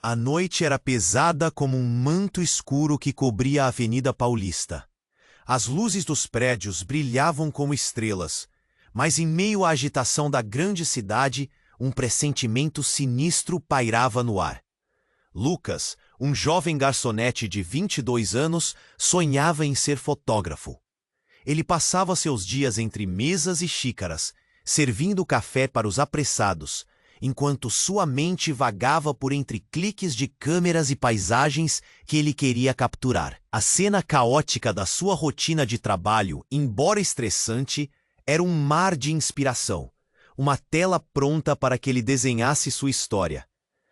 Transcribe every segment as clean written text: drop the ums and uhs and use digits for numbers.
A noite era pesada como um manto escuro que cobria a Avenida Paulista. As luzes dos prédios brilhavam como estrelas, mas em meio à agitação da grande cidade, um pressentimento sinistro pairava no ar. Lucas, um jovem garçonete de 22 anos, sonhava em ser fotógrafo. Ele passava seus dias entre mesas e xícaras, servindo café para os apressados, enquanto sua mente vagava por entre cliques de câmeras e paisagens que ele queria capturar. A cena caótica da sua rotina de trabalho, embora estressante, era um mar de inspiração, uma tela pronta para que ele desenhasse sua história.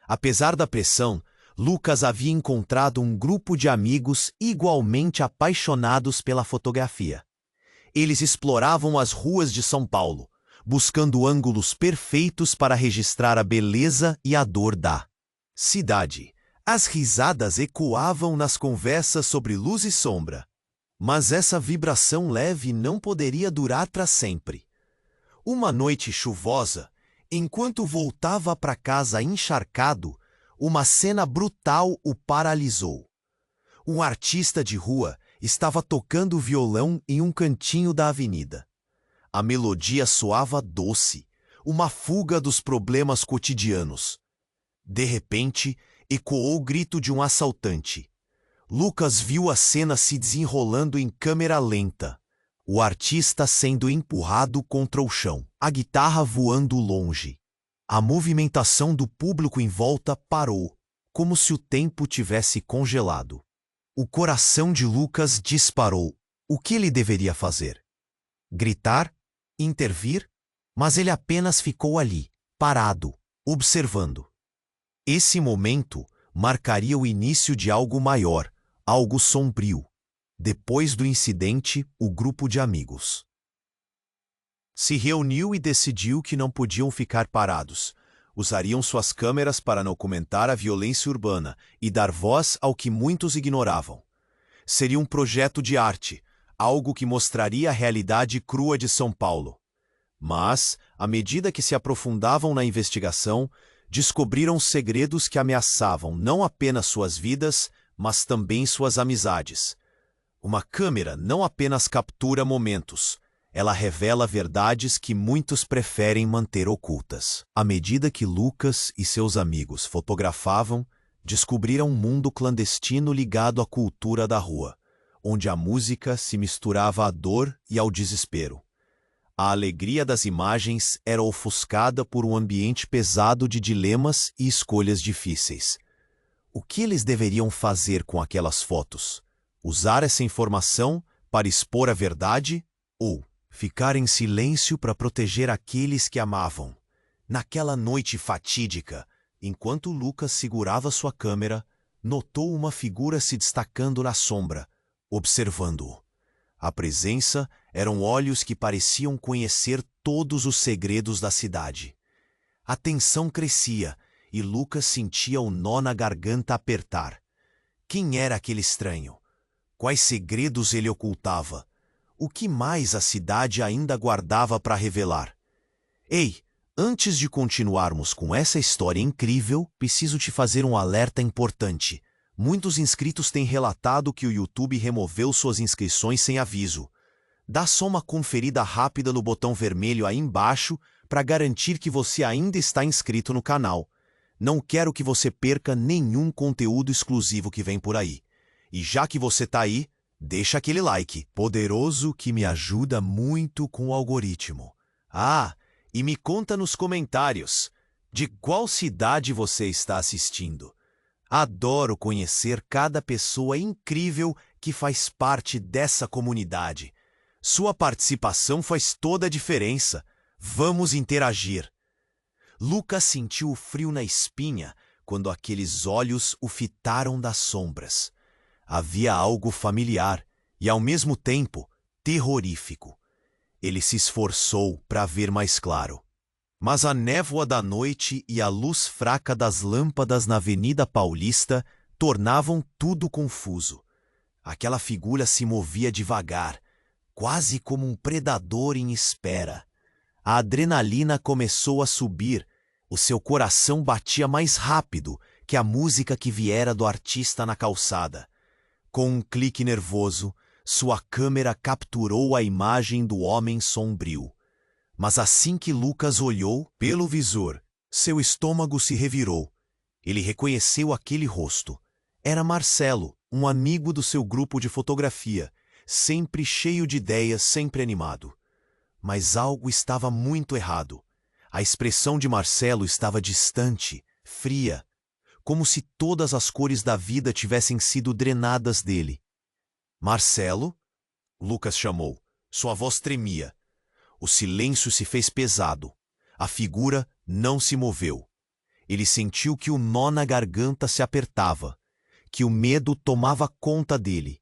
Apesar da pressão, Lucas havia encontrado um grupo de amigos igualmente apaixonados pela fotografia. Eles exploravam as ruas de São Paulo, buscando ângulos perfeitos para registrar a beleza e a dor da cidade. As risadas ecoavam nas conversas sobre luz e sombra. Mas essa vibração leve não poderia durar para sempre. Uma noite chuvosa, enquanto voltava para casa encharcado, uma cena brutal o paralisou. Um artista de rua estava tocando violão em um cantinho da avenida. A melodia soava doce, uma fuga dos problemas cotidianos. De repente, ecoou o grito de um assaltante. Lucas viu a cena se desenrolando em câmera lenta. O artista sendo empurrado contra o chão, a guitarra voando longe. A movimentação do público em volta parou, como se o tempo tivesse congelado. O coração de Lucas disparou. O que ele deveria fazer? Gritar? Intervir? Mas ele apenas ficou ali, parado, observando. Esse momento marcaria o início de algo maior, algo sombrio. Depois do incidente, o grupo de amigos se reuniu e decidiu que não podiam ficar parados. Usariam suas câmeras para documentar a violência urbana e dar voz ao que muitos ignoravam. Seria um projeto de arte, algo que mostraria a realidade crua de São Paulo. Mas, à medida que se aprofundavam na investigação, descobriram segredos que ameaçavam não apenas suas vidas, mas também suas amizades. Uma câmera não apenas captura momentos, ela revela verdades que muitos preferem manter ocultas. À medida que Lucas e seus amigos fotografavam, descobriram um mundo clandestino ligado à cultura da rua, onde a música se misturava à dor e ao desespero. A alegria das imagens era ofuscada por um ambiente pesado de dilemas e escolhas difíceis. O que eles deveriam fazer com aquelas fotos? Usar essa informação para expor a verdade ou ficar em silêncio para proteger aqueles que amavam? Naquela noite fatídica, enquanto Lucas segurava sua câmera, notou uma figura se destacando na sombra, observando-o. A presença eram olhos que pareciam conhecer todos os segredos da cidade. A tensão crescia e Lucas sentia o nó na garganta apertar. Quem era aquele estranho? Quais segredos ele ocultava? O que mais a cidade ainda guardava para revelar? Ei, antes de continuarmos com essa história incrível, preciso te fazer um alerta importante. Muitos inscritos têm relatado que o YouTube removeu suas inscrições sem aviso. Dá só uma conferida rápida no botão vermelho aí embaixo para garantir que você ainda está inscrito no canal. Não quero que você perca nenhum conteúdo exclusivo que vem por aí. E já que você está aí, deixa aquele like poderoso que me ajuda muito com o algoritmo. Ah, e me conta nos comentários de qual cidade você está assistindo. Adoro conhecer cada pessoa incrível que faz parte dessa comunidade. Sua participação faz toda a diferença. Vamos interagir. Lucas sentiu o frio na espinha quando aqueles olhos o fitaram das sombras. Havia algo familiar e, ao mesmo tempo, terrorífico. Ele se esforçou para ver mais claro. Mas a névoa da noite e a luz fraca das lâmpadas na Avenida Paulista tornavam tudo confuso. Aquela figura se movia devagar, quase como um predador em espera. A adrenalina começou a subir, o seu coração batia mais rápido, que a música que viera do artista na calçada. Com um clique nervoso, sua câmera capturou a imagem do homem sombrio. Mas assim que Lucas olhou pelo visor, seu estômago se revirou. Ele reconheceu aquele rosto. Era Marcelo, um amigo do seu grupo de fotografia, sempre cheio de ideias, sempre animado. Mas algo estava muito errado. A expressão de Marcelo estava distante, fria, como se todas as cores da vida tivessem sido drenadas dele. Marcelo? Lucas chamou. Sua voz tremia. O silêncio se fez pesado. A figura não se moveu. Ele sentiu que o nó na garganta se apertava, que o medo tomava conta dele.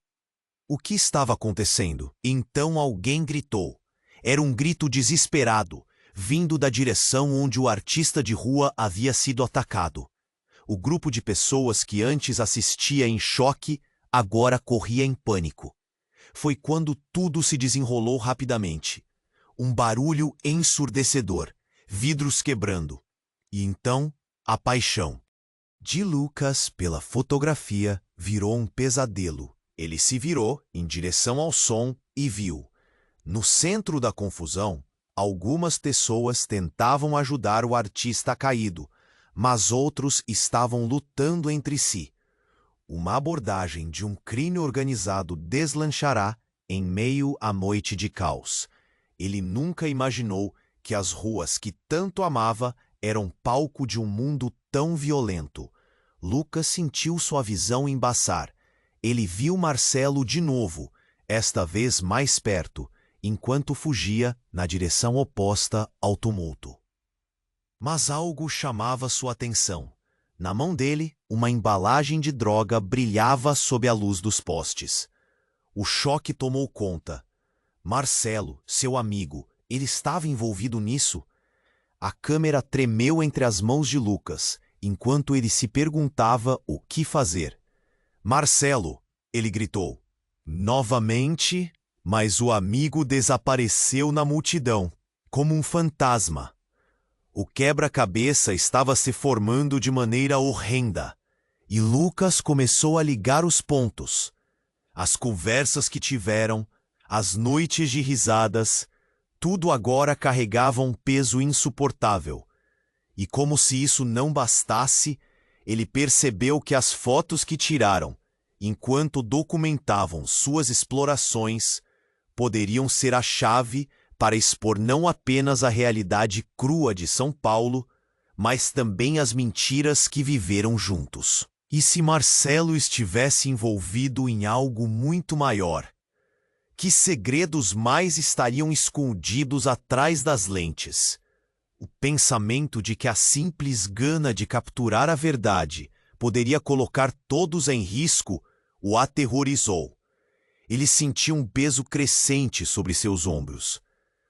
O que estava acontecendo? Então alguém gritou. Era um grito desesperado, vindo da direção onde o artista de rua havia sido atacado. O grupo de pessoas que antes assistia em choque, agora corria em pânico. Foi quando tudo se desenrolou rapidamente. Um barulho ensurdecedor, vidros quebrando. E então, a paixão de Lucas pela fotografia virou um pesadelo. Ele se virou em direção ao som e viu. No centro da confusão, algumas pessoas tentavam ajudar o artista caído, mas outros estavam lutando entre si. Uma abordagem de um crime organizado deslanchará em meio à noite de caos. Ele nunca imaginou que as ruas que tanto amava eram palco de um mundo tão violento. Lucas sentiu sua visão embaçar. Ele viu Marcelo de novo, esta vez mais perto, enquanto fugia na direção oposta ao tumulto. Mas algo chamava sua atenção. Na mão dele, uma embalagem de droga brilhava sob a luz dos postes. O choque tomou conta. Marcelo, seu amigo, ele estava envolvido nisso? A câmera tremeu entre as mãos de Lucas, enquanto ele se perguntava o que fazer. Marcelo, ele gritou. Novamente, mas o amigo desapareceu na multidão, como um fantasma. O quebra-cabeça estava se formando de maneira horrenda, e Lucas começou a ligar os pontos. As conversas que tiveram, as noites de risadas, tudo agora carregava um peso insuportável. E como se isso não bastasse, ele percebeu que as fotos que tiraram, enquanto documentavam suas explorações, poderiam ser a chave para expor não apenas a realidade crua de São Paulo, mas também as mentiras que viveram juntos. E se Marcelo estivesse envolvido em algo muito maior? Que segredos mais estariam escondidos atrás das lentes? O pensamento de que a simples gana de capturar a verdade poderia colocar todos em risco o aterrorizou. Ele sentiu um peso crescente sobre seus ombros.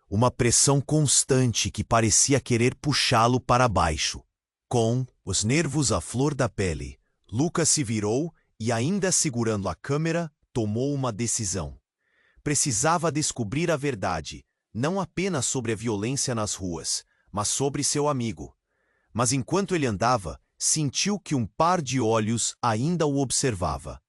Uma pressão constante que parecia querer puxá-lo para baixo. Com os nervos à flor da pele, Lucas se virou e, ainda segurando a câmera, tomou uma decisão. Precisava descobrir a verdade, não apenas sobre a violência nas ruas, mas sobre seu amigo. Mas enquanto ele andava, sentiu que um par de olhos ainda o observava.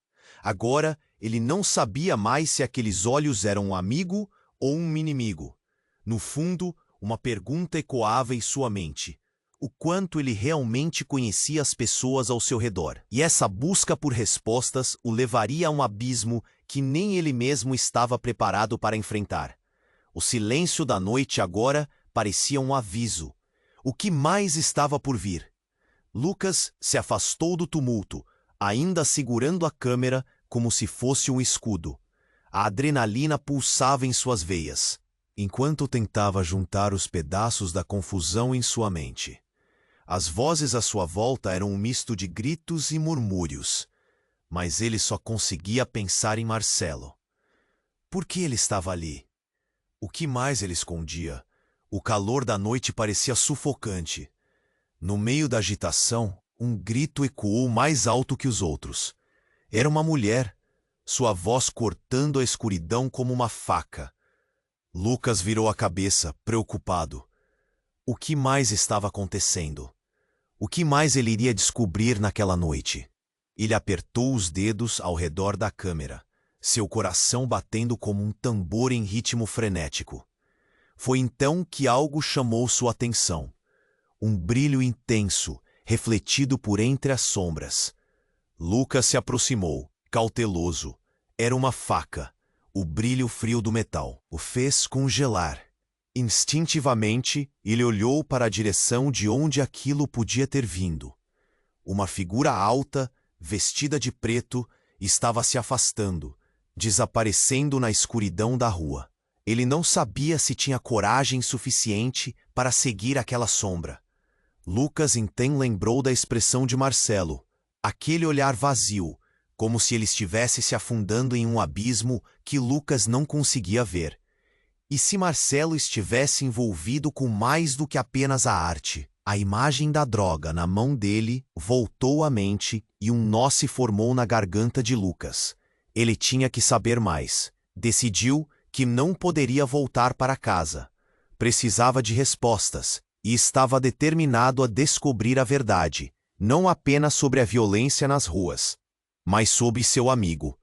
Agora, ele não sabia mais se aqueles olhos eram um amigo ou um inimigo. No fundo, uma pergunta ecoava em sua mente. O quanto ele realmente conhecia as pessoas ao seu redor. E essa busca por respostas o levaria a um abismo que nem ele mesmo estava preparado para enfrentar. O silêncio da noite agora parecia um aviso. O que mais estava por vir? Lucas se afastou do tumulto, ainda segurando a câmera como se fosse um escudo. A adrenalina pulsava em suas veias, enquanto tentava juntar os pedaços da confusão em sua mente. As vozes à sua volta eram um misto de gritos e murmúrios, mas ele só conseguia pensar em Marcelo. Por que ele estava ali? O que mais ele escondia? O calor da noite parecia sufocante. No meio da agitação, um grito ecoou mais alto que os outros. Era uma mulher, sua voz cortando a escuridão como uma faca. Lucas virou a cabeça, preocupado. O que mais estava acontecendo? O que mais ele iria descobrir naquela noite? Ele apertou os dedos ao redor da câmera, seu coração batendo como um tambor em ritmo frenético. Foi então que algo chamou sua atenção. Um brilho intenso, refletido por entre as sombras. Lucas se aproximou, cauteloso. Era uma faca. O brilho frio do metal o fez congelar. Instintivamente, ele olhou para a direção de onde aquilo podia ter vindo. Uma figura alta, vestida de preto, estava se afastando, desaparecendo na escuridão da rua. Ele não sabia se tinha coragem suficiente para seguir aquela sombra. Lucas então lembrou da expressão de Marcelo, aquele olhar vazio, como se ele estivesse se afundando em um abismo que Lucas não conseguia ver. E se Marcelo estivesse envolvido com mais do que apenas a arte? A imagem da droga na mão dele voltou à mente e um nó se formou na garganta de Lucas. Ele tinha que saber mais. Decidiu que não poderia voltar para casa. Precisava de respostas e estava determinado a descobrir a verdade, não apenas sobre a violência nas ruas, mas sobre seu amigo.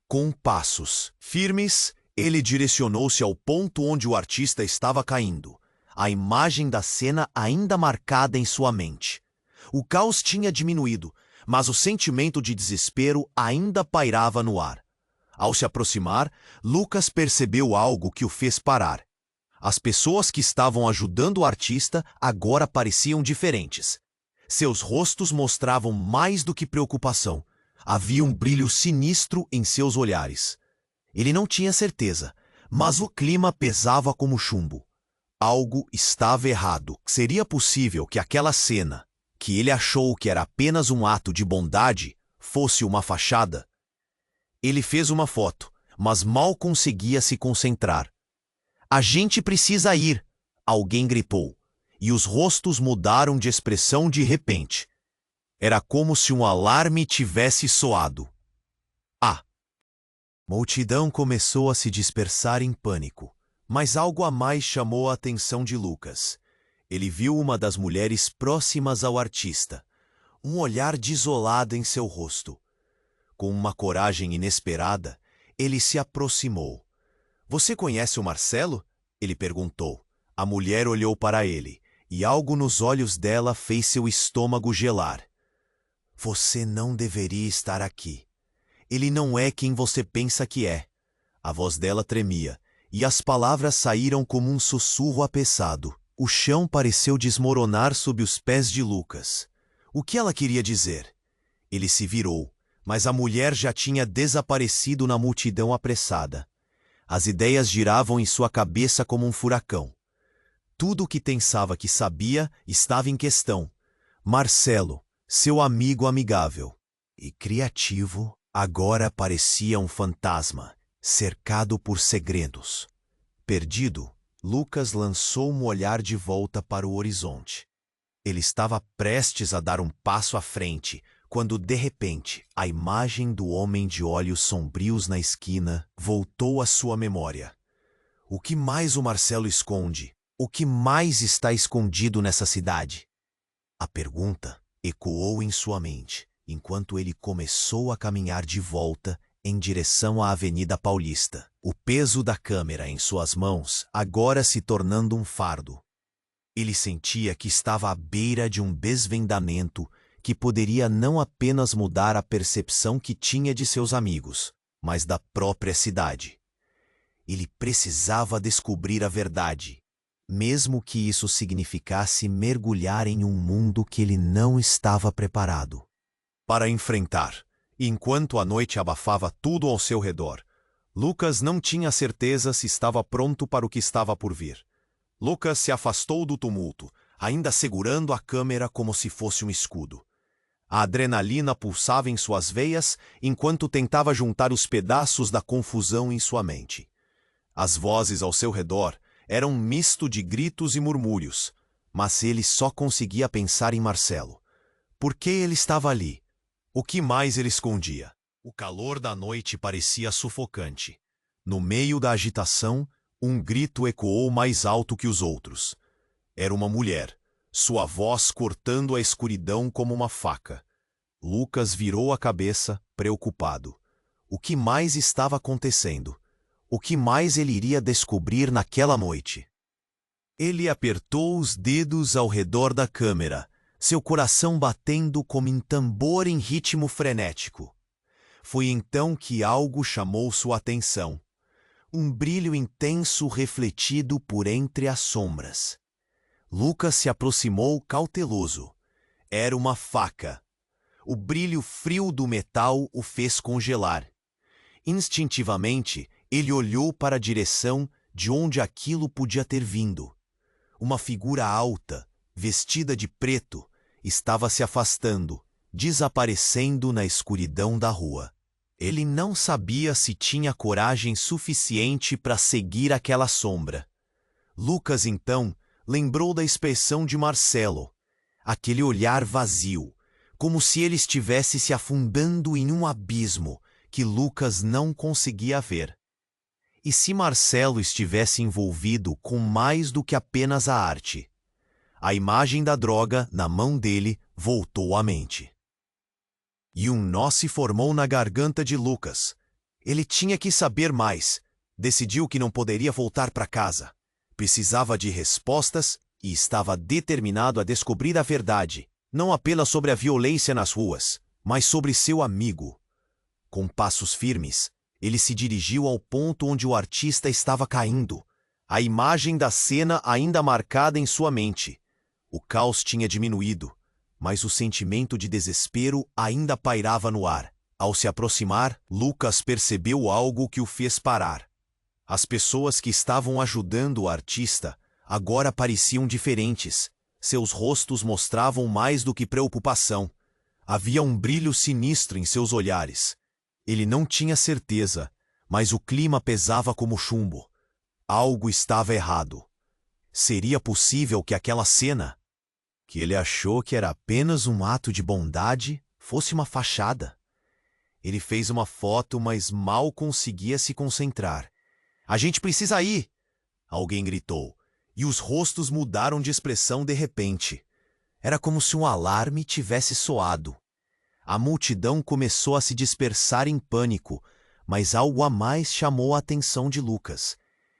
Com passos firmes, ele direcionou-se ao ponto onde o artista estava caindo, a imagem da cena ainda marcada em sua mente. O caos tinha diminuído, mas o sentimento de desespero ainda pairava no ar. Ao se aproximar, Lucas percebeu algo que o fez parar. As pessoas que estavam ajudando o artista agora pareciam diferentes. Seus rostos mostravam mais do que preocupação. Havia um brilho sinistro em seus olhares. Ele não tinha certeza, mas o clima pesava como chumbo. Algo estava errado. Seria possível que aquela cena, que ele achou que era apenas um ato de bondade, fosse uma fachada? Ele fez uma foto, mas mal conseguia se concentrar. "A gente precisa ir", alguém gritou, e os rostos mudaram de expressão de repente. Era como se um alarme tivesse soado. A multidão começou a se dispersar em pânico, mas algo a mais chamou a atenção de Lucas. Ele viu uma das mulheres próximas ao artista, um olhar desolado em seu rosto. Com uma coragem inesperada, ele se aproximou. "Você conhece o Marcelo?" ele perguntou. A mulher olhou para ele, e algo nos olhos dela fez seu estômago gelar. "Você não deveria estar aqui. Ele não é quem você pensa que é." A voz dela tremia, e as palavras saíram como um sussurro apressado. O chão pareceu desmoronar sob os pés de Lucas. O que ela queria dizer? Ele se virou, mas a mulher já tinha desaparecido na multidão apressada. As ideias giravam em sua cabeça como um furacão. Tudo o que pensava que sabia estava em questão. Marcelo, seu amigo amigável e criativo, agora parecia um fantasma, cercado por segredos. Perdido, Lucas lançou um olhar de volta para o horizonte. Ele estava prestes a dar um passo à frente, quando de repente a imagem do homem de olhos sombrios na esquina voltou à sua memória. O que mais o Marcelo esconde? O que mais está escondido nessa cidade? A pergunta ecoou em sua mente, enquanto ele começou a caminhar de volta em direção à Avenida Paulista, o peso da câmera em suas mãos agora se tornando um fardo. Ele sentia que estava à beira de um desvendamento que poderia não apenas mudar a percepção que tinha de seus amigos, mas da própria cidade. Ele precisava descobrir a verdade, mesmo que isso significasse mergulhar em um mundo que ele não estava preparado para enfrentar. Enquanto a noite abafava tudo ao seu redor, Lucas não tinha certeza se estava pronto para o que estava por vir. Lucas se afastou do tumulto, ainda segurando a câmera como se fosse um escudo. A adrenalina pulsava em suas veias enquanto tentava juntar os pedaços da confusão em sua mente. As vozes ao seu redor eram um misto de gritos e murmúrios, mas ele só conseguia pensar em Marcelo. Por que ele estava ali? O que mais ele escondia? O calor da noite parecia sufocante. No meio da agitação, um grito ecoou mais alto que os outros. Era uma mulher, sua voz cortando a escuridão como uma faca. Lucas virou a cabeça, preocupado. O que mais estava acontecendo? O que mais ele iria descobrir naquela noite? Ele apertou os dedos ao redor da câmera, seu coração batendo como em tambor em ritmo frenético. Foi então que algo chamou sua atenção. Um brilho intenso refletido por entre as sombras. Lucas se aproximou cauteloso. Era uma faca. O brilho frio do metal o fez congelar. Instintivamente, ele olhou para a direção de onde aquilo podia ter vindo. Uma figura alta, vestida de preto, estava se afastando, desaparecendo na escuridão da rua. Ele não sabia se tinha coragem suficiente para seguir aquela sombra. Lucas, então, lembrou da expressão de Marcelo, aquele olhar vazio, como se ele estivesse se afundando em um abismo que Lucas não conseguia ver. E se Marcelo estivesse envolvido com mais do que apenas a arte? A imagem da droga na mão dele voltou à mente. E um nó se formou na garganta de Lucas. Ele tinha que saber mais. Decidiu que não poderia voltar para casa. Precisava de respostas e estava determinado a descobrir a verdade, não apenas sobre a violência nas ruas, mas sobre seu amigo. Com passos firmes, ele se dirigiu ao ponto onde o artista estava caindo, a imagem da cena ainda marcada em sua mente. O caos tinha diminuído, mas o sentimento de desespero ainda pairava no ar. Ao se aproximar, Lucas percebeu algo que o fez parar. As pessoas que estavam ajudando o artista agora pareciam diferentes. Seus rostos mostravam mais do que preocupação. Havia um brilho sinistro em seus olhares. Ele não tinha certeza, mas o clima pesava como chumbo. Algo estava errado. Seria possível que aquela cena, que ele achou que era apenas um ato de bondade, fosse uma fachada? Ele fez uma foto, mas mal conseguia se concentrar. "A gente precisa ir!" Alguém gritou, e os rostos mudaram de expressão de repente. Era como se um alarme tivesse soado. A multidão começou a se dispersar em pânico, mas algo a mais chamou a atenção de Lucas.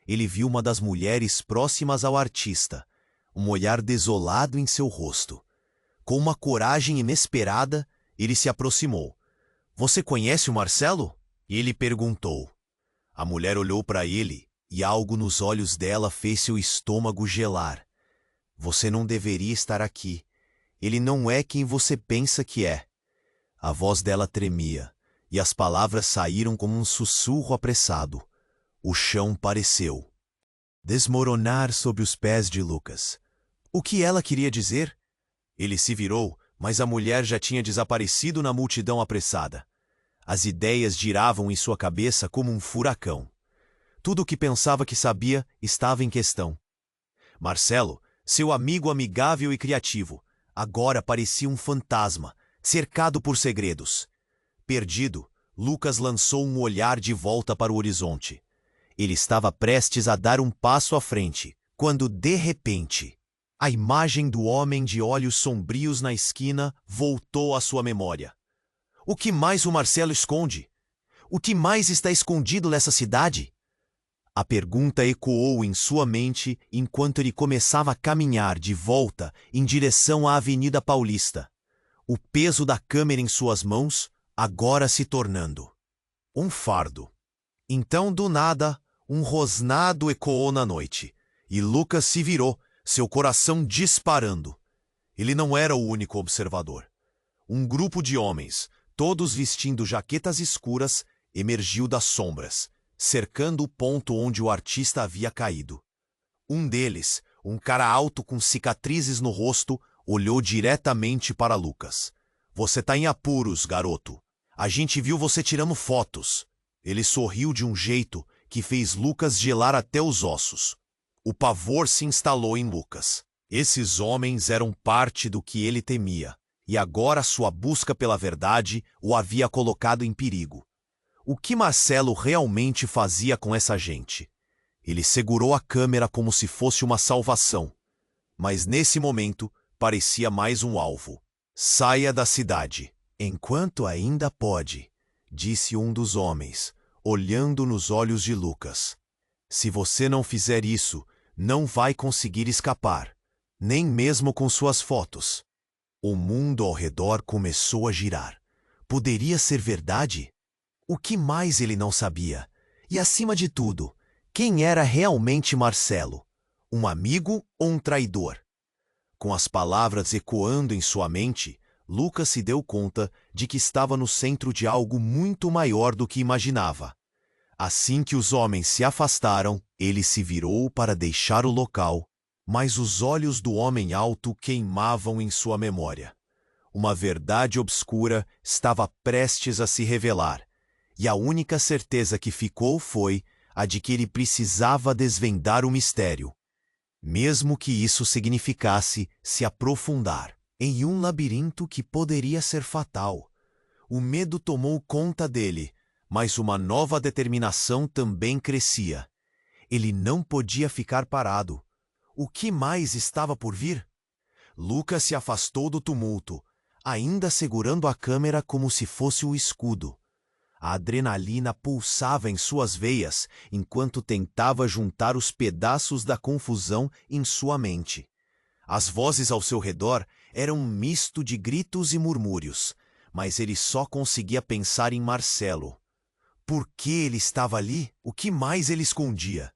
Ele viu uma das mulheres próximas ao artista, um olhar desolado em seu rosto. Com uma coragem inesperada, ele se aproximou. "Você conhece o Marcelo?" Ele perguntou. A mulher olhou para ele e algo nos olhos dela fez seu estômago gelar. "Você não deveria estar aqui. Ele não é quem você pensa que é." A voz dela tremia, e as palavras saíram como um sussurro apressado. O chão pareceu desmoronar sob os pés de Lucas. O que ela queria dizer? Ele se virou, mas a mulher já tinha desaparecido na multidão apressada. As ideias giravam em sua cabeça como um furacão. Tudo o que pensava que sabia estava em questão. Marcelo, seu amigo amigável e criativo, agora parecia um fantasma, cercado por segredos. Perdido, Lucas lançou um olhar de volta para o horizonte. Ele estava prestes a dar um passo à frente, quando, de repente, a imagem do homem de olhos sombrios na esquina voltou à sua memória. O que mais o Marcelo esconde? O que mais está escondido nessa cidade? A pergunta ecoou em sua mente enquanto ele começava a caminhar de volta em direção à Avenida Paulista. O peso da câmera em suas mãos agora se tornando um fardo. Então, do nada, um rosnado ecoou na noite, e Lucas se virou, seu coração disparando. Ele não era o único observador. Um grupo de homens, todos vestindo jaquetas escuras, emergiu das sombras, cercando o ponto onde o artista havia caído. Um deles, um cara alto com cicatrizes no rosto, olhou diretamente para Lucas. "Você tá em apuros, garoto. A gente viu você tirando fotos." Ele sorriu de um jeito que fez Lucas gelar até os ossos. O pavor se instalou em Lucas. Esses homens eram parte do que ele temia, e agora sua busca pela verdade o havia colocado em perigo. O que Marcelo realmente fazia com essa gente? Ele segurou a câmera como se fosse uma salvação. Mas nesse momento, parecia mais um alvo. Saia da cidade, enquanto ainda pode, disse um dos homens, olhando nos olhos de Lucas. Se você não fizer isso, não vai conseguir escapar, nem mesmo com suas fotos. O mundo ao redor começou a girar. Poderia ser verdade? O que mais ele não sabia? E acima de tudo, quem era realmente Marcelo? Um amigo ou um traidor? Com as palavras ecoando em sua mente, Lucas se deu conta de que estava no centro de algo muito maior do que imaginava. Assim que os homens se afastaram, ele se virou para deixar o local, mas os olhos do homem alto queimavam em sua memória. Uma verdade obscura estava prestes a se revelar, e a única certeza que ficou foi a de que ele precisava desvendar o mistério, mesmo que isso significasse se aprofundar em um labirinto que poderia ser fatal. O medo tomou conta dele, mas uma nova determinação também crescia. Ele não podia ficar parado. O que mais estava por vir? Lucas se afastou do tumulto, ainda segurando a câmera como se fosse o escudo. A adrenalina pulsava em suas veias enquanto tentava juntar os pedaços da confusão em sua mente. As vozes ao seu redor eram um misto de gritos e murmúrios, mas ele só conseguia pensar em Marcelo. Por que ele estava ali? O que mais ele escondia?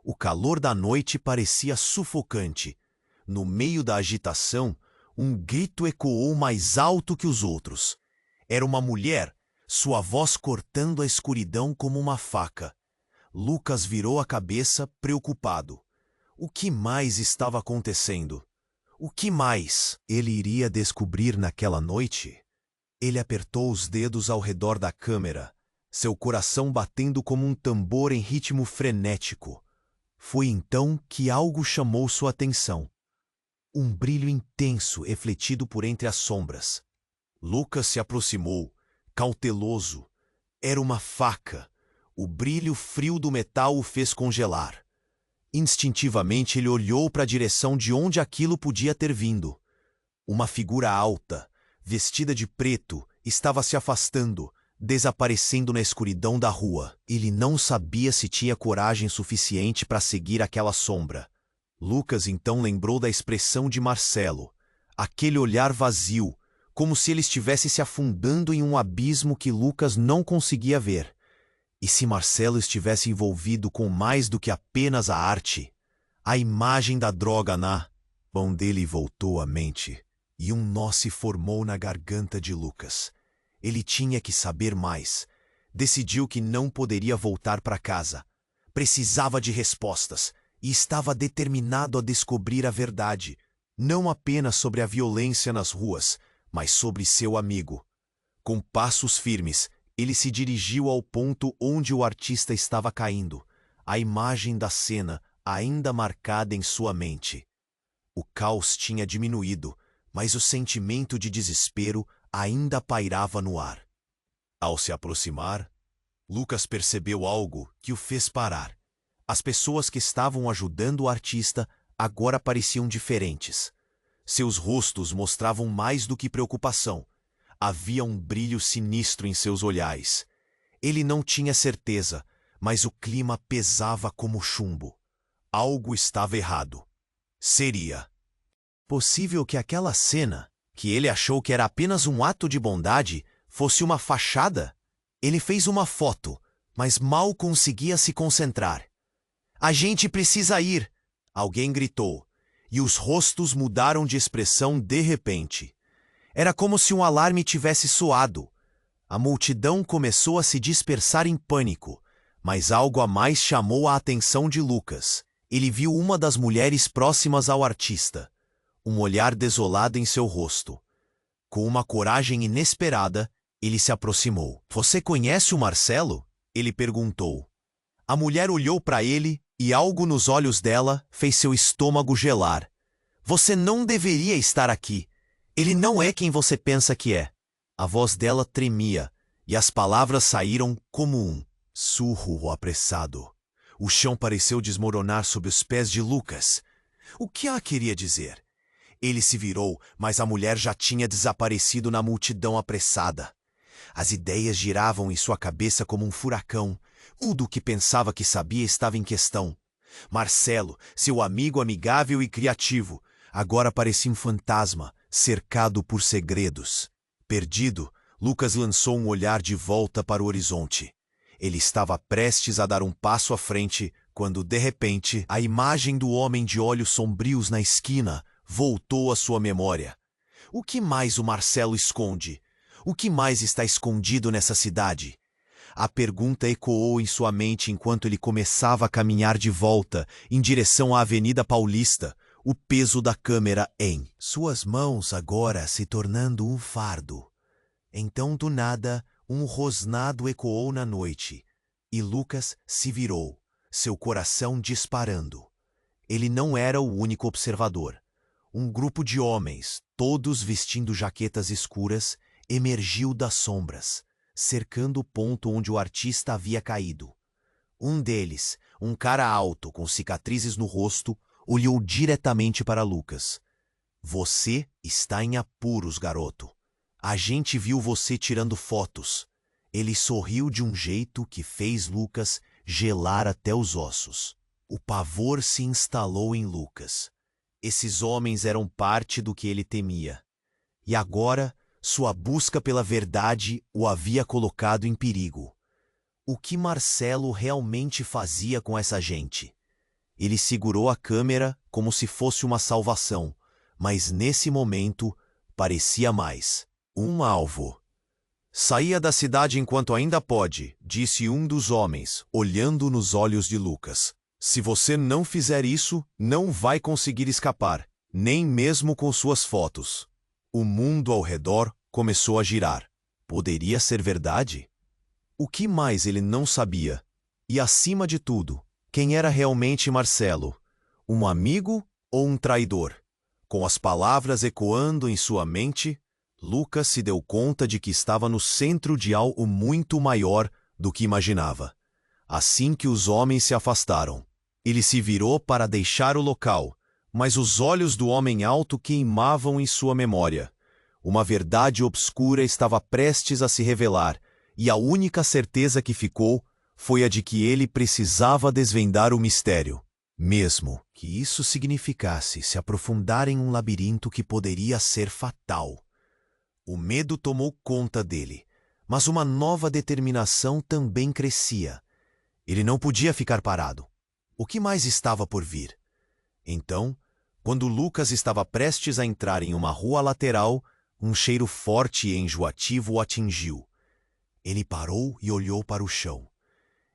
O calor da noite parecia sufocante. No meio da agitação, um grito ecoou mais alto que os outros. Era uma mulher, sua voz cortando a escuridão como uma faca. Lucas virou a cabeça, preocupado. O que mais estava acontecendo? O que mais ele iria descobrir naquela noite? Ele apertou os dedos ao redor da câmera, seu coração batendo como um tambor em ritmo frenético. Foi então que algo chamou sua atenção. Um brilho intenso refletido por entre as sombras. Lucas se aproximou, cauteloso. Era uma faca. O brilho frio do metal o fez congelar. Instintivamente ele olhou para a direção de onde aquilo podia ter vindo. Uma figura alta, vestida de preto, estava se afastando, desaparecendo na escuridão da rua. Ele não sabia se tinha coragem suficiente para seguir aquela sombra. Lucas então lembrou da expressão de Marcelo, aquele olhar vazio, como se ele estivesse se afundando em um abismo que Lucas não conseguia ver. E se Marcelo estivesse envolvido com mais do que apenas a arte? A imagem da droga na mão dele voltou à mente, e um nó se formou na garganta de Lucas. Ele tinha que saber mais. Decidiu que não poderia voltar para casa. Precisava de respostas, e estava determinado a descobrir a verdade, não apenas sobre a violência nas ruas, mas sobre seu amigo. Com passos firmes, ele se dirigiu ao ponto onde o artista estava caindo, a imagem da cena ainda marcada em sua mente. O caos tinha diminuído, mas o sentimento de desespero ainda pairava no ar. Ao se aproximar, Lucas percebeu algo que o fez parar. As pessoas que estavam ajudando o artista agora pareciam diferentes. Seus rostos mostravam mais do que preocupação. Havia um brilho sinistro em seus olhares. Ele não tinha certeza, mas o clima pesava como chumbo. Algo estava errado. Seria possível que aquela cena, que ele achou que era apenas um ato de bondade, fosse uma fachada? Ele fez uma foto, mas mal conseguia se concentrar. "A gente precisa ir!" Alguém gritou, e os rostos mudaram de expressão de repente. Era como se um alarme tivesse soado. A multidão começou a se dispersar em pânico, mas algo a mais chamou a atenção de Lucas. Ele viu uma das mulheres próximas ao artista, um olhar desolado em seu rosto. Com uma coragem inesperada, ele se aproximou. "Você conhece o Marcelo?" ele perguntou. A mulher olhou para ele e algo nos olhos dela fez seu estômago gelar. "Você não deveria estar aqui. Ele não é quem você pensa que é." A voz dela tremia e as palavras saíram como um sussurro apressado. O chão pareceu desmoronar sob os pés de Lucas. O que ela queria dizer? Ele se virou, mas a mulher já tinha desaparecido na multidão apressada. As ideias giravam em sua cabeça como um furacão. Tudo o que pensava que sabia estava em questão. Marcelo, seu amigo amigável e criativo, agora parecia um fantasma, cercado por segredos. Perdido, Lucas lançou um olhar de volta para o horizonte. Ele estava prestes a dar um passo à frente, quando, de repente, a imagem do homem de olhos sombrios na esquina voltou à sua memória. O que mais o Marcelo esconde? O que mais está escondido nessa cidade? A pergunta ecoou em sua mente enquanto ele começava a caminhar de volta em direção à Avenida Paulista, o peso da câmera em suas mãos agora se tornando um fardo. Então, do nada, um rosnado ecoou na noite, e Lucas se virou, seu coração disparando. Ele não era o único observador. Um grupo de homens, todos vestindo jaquetas escuras, emergiu das sombras, cercando o ponto onde o artista havia caído. Um deles, um cara alto com cicatrizes no rosto, olhou diretamente para Lucas. "Você está em apuros, garoto. A gente viu você tirando fotos." Ele sorriu de um jeito que fez Lucas gelar até os ossos. O pavor se instalou em Lucas. Esses homens eram parte do que ele temia. E agora, sua busca pela verdade o havia colocado em perigo. O que Marcelo realmente fazia com essa gente? Ele segurou a câmera como se fosse uma salvação, mas nesse momento parecia mais um alvo. "Saia da cidade enquanto ainda pode", disse um dos homens, olhando nos olhos de Lucas. "Se você não fizer isso, não vai conseguir escapar, nem mesmo com suas fotos." O mundo ao redor começou a girar. Poderia ser verdade? O que mais ele não sabia? E, acima de tudo, quem era realmente Marcelo? Um amigo ou um traidor? Com as palavras ecoando em sua mente, Lucas se deu conta de que estava no centro de algo muito maior do que imaginava. Assim que os homens se afastaram, ele se virou para deixar o local, mas os olhos do homem alto queimavam em sua memória. Uma verdade obscura estava prestes a se revelar, e a única certeza que ficou foi a de que ele precisava desvendar o mistério, mesmo que isso significasse se aprofundar em um labirinto que poderia ser fatal. O medo tomou conta dele, mas uma nova determinação também crescia. Ele não podia ficar parado. O que mais estava por vir? Então, quando Lucas estava prestes a entrar em uma rua lateral, um cheiro forte e enjoativo o atingiu. Ele parou e olhou para o chão.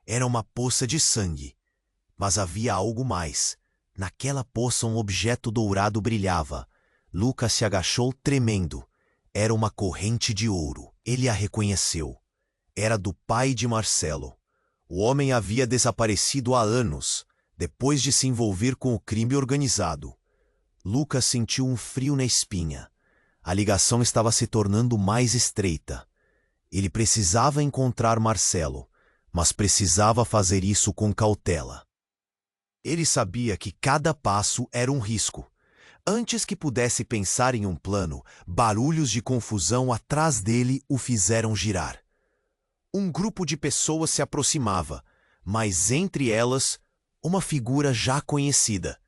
Era uma poça de sangue. Mas havia algo mais. Naquela poça um objeto dourado brilhava. Lucas se agachou tremendo. Era uma corrente de ouro. Ele a reconheceu. Era do pai de Marcelo. O homem havia desaparecido há anos, depois de se envolver com o crime organizado. Lucas sentiu um frio na espinha. A ligação estava se tornando mais estreita. Ele precisava encontrar Marcelo, mas precisava fazer isso com cautela. Ele sabia que cada passo era um risco. Antes que pudesse pensar em um plano, barulhos de confusão atrás dele o fizeram girar. Um grupo de pessoas se aproximava, mas entre elas, uma figura já conhecida: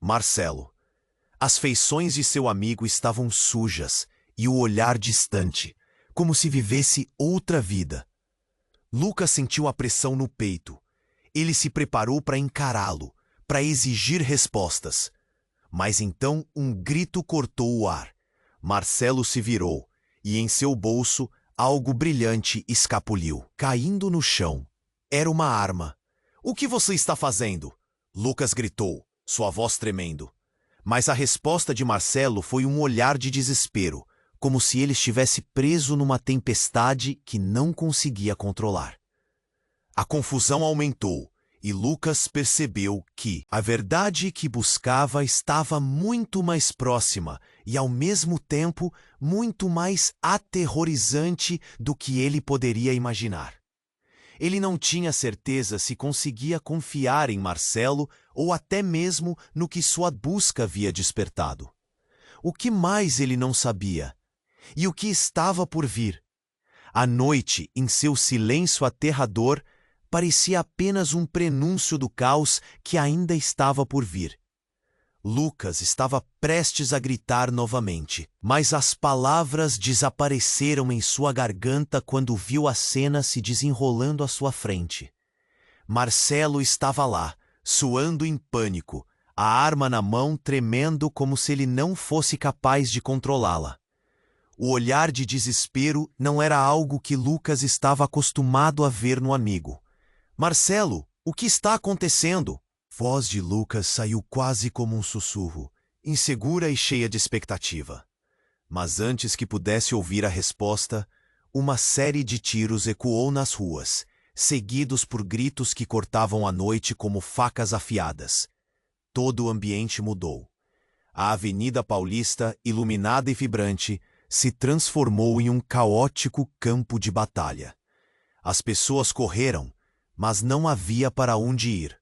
Marcelo. As feições de seu amigo estavam sujas e o olhar distante, como se vivesse outra vida. Lucas sentiu a pressão no peito. Ele se preparou para encará-lo, para exigir respostas. Mas então um grito cortou o ar. Marcelo se virou, e em seu bolso algo brilhante escapuliu, caindo no chão. Era uma arma. "O que você está fazendo?" Lucas gritou, sua voz tremendo. Mas a resposta de Marcelo foi um olhar de desespero, como se ele estivesse preso numa tempestade que não conseguia controlar. A confusão aumentou, e Lucas percebeu que a verdade que buscava estava muito mais próxima e, ao mesmo tempo, muito mais aterrorizante do que ele poderia imaginar. Ele não tinha certeza se conseguia confiar em Marcelo ou até mesmo no que sua busca havia despertado. O que mais ele não sabia? E o que estava por vir? A noite, em seu silêncio aterrador, parecia apenas um prenúncio do caos que ainda estava por vir. Lucas estava prestes a gritar novamente, mas as palavras desapareceram em sua garganta quando viu a cena se desenrolando à sua frente. Marcelo estava lá, suando em pânico, a arma na mão tremendo como se ele não fosse capaz de controlá-la. O olhar de desespero não era algo que Lucas estava acostumado a ver no amigo. Marcelo, o que está acontecendo? Voz de Lucas saiu quase como um sussurro, insegura e cheia de expectativa. Mas antes que pudesse ouvir a resposta, uma série de tiros ecoou nas ruas, seguidos por gritos que cortavam a noite como facas afiadas. Todo o ambiente mudou. A Avenida Paulista, iluminada e vibrante, se transformou em um caótico campo de batalha. As pessoas correram, mas não havia para onde ir.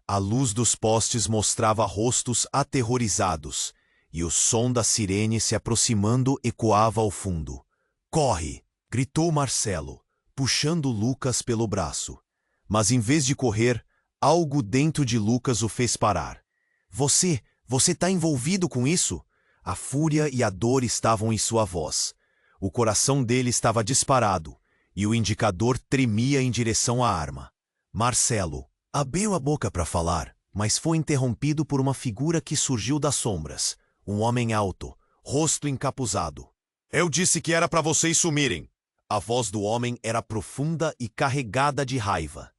A luz dos postes mostrava rostos aterrorizados, e o som da sirene se aproximando ecoava ao fundo. "Corre!" gritou Marcelo, puxando Lucas pelo braço. Mas em vez de correr, algo dentro de Lucas o fez parar. Você está envolvido com isso?" A fúria e a dor estavam em sua voz. O coração dele estava disparado, e o indicador tremia em direção à arma. Marcelo abriu a boca para falar, mas foi interrompido por uma figura que surgiu das sombras. Um homem alto, rosto encapuzado. "Eu disse que era para vocês sumirem." A voz do homem era profunda e carregada de raiva.